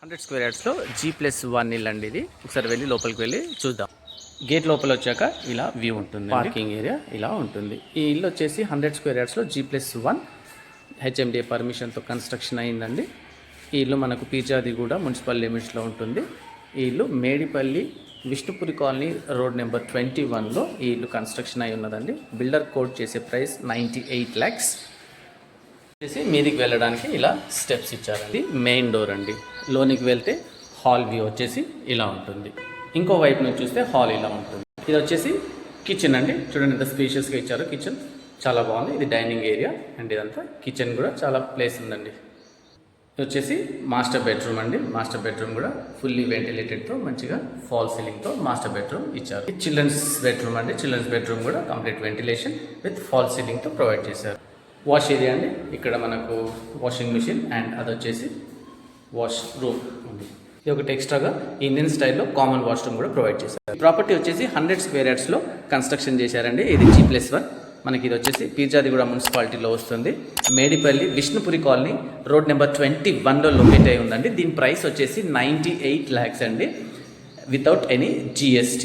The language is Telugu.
100 స్క్వేర్ యార్డ్స్లో G+1 ఇల్లు అండి. ఇది ఒకసారి వెళ్ళి లోపలికి వెళ్ళి చూద్దాం. గేట్ లోపల వచ్చాక ఇలా వ్యూ ఉంటుంది, పార్కింగ్ ఏరియా ఇలా ఉంటుంది. ఈ ఇల్లు వచ్చేసి 100 స్క్వేర్ యార్డ్స్లో G+1 HMDA పర్మిషన్తో కన్స్ట్రక్షన్ అయిందండి. ఈ ఇల్లు మనకు పీర్జాదిగూడ మున్సిపల్ లిమిట్స్లో ఉంటుంది. ఈ ఇల్లు Medipalli Vishnupuri colony road number 21లో ఈ ఇల్లు కన్స్ట్రక్షన్ అయి ఉన్నదండి. బిల్డర్ కోడ్ చేసే ప్రైస్ 98 lakhs. వచ్చేసి మీదికి వెళ్ళడానికి ఇలా స్టెప్స్ ఇచ్చారండి. మెయిన్ డోర్ అండి. లోనికి వెళ్తే హాల్ వ్యూ వచ్చేసి ఇలా ఉంటుంది. ఇంకో వైపు నుంచి చూస్తే హాల్ ఇలా ఉంటుంది. ఇది వచ్చేసి కిచెన్ అండి. చూడండి ఎంత స్పేషియస్గా ఇచ్చారు. కిచెన్ చాలా బాగుంది. ఇది డైనింగ్ ఏరియా అండ్ ఇదంతా కిచెన్ కూడా చాలా ప్లేస్ ఉందండి. ఇది వచ్చేసి మాస్టర్ బెడ్రూమ్ అండి. మాస్టర్ బెడ్రూమ్ కూడా ఫుల్లీ వెంటిలేటెడ్తో మంచిగా ఫాల్ సీలింగ్తో మాస్టర్ బెడ్రూమ్ ఇచ్చారు. ఇది చిల్డ్రన్స్ బెడ్రూమ్ అండి. చిల్డ్రన్స్ బెడ్రూమ్ కూడా కంప్లీట్ వెంటిలేషన్ విత్ ఫాల్ సీలింగ్తో ప్రొవైడ్ చేశారు. వాష్ ఏరియా అండి. ఇక్కడ మనకు వాషింగ్ మిషన్ అండ్ అది వచ్చేసి వాష్ రూమ్ ఉంది. ఇది ఒకటి ఎక్స్ట్రాగా ఇండియన్ స్టైల్లో కామన్ వాష్రూమ్ కూడా ప్రొవైడ్ చేశారు. ప్రాపర్టీ వచ్చేసి 100 స్క్వేర్ యార్డ్స్లో కన్స్ట్రక్షన్ చేశారండి. ఇది G+1. మనకి ఇది వచ్చేసి పీర్జాదిగూడ మున్సిపాలిటీలో వస్తుంది. Medipalli Vishnupuri colony road number 21లో లొకేట్ అయి ఉందండి. దీని ప్రైస్ వచ్చేసి 98 lakhs అండి, వితౌట్ ఎనీ GST.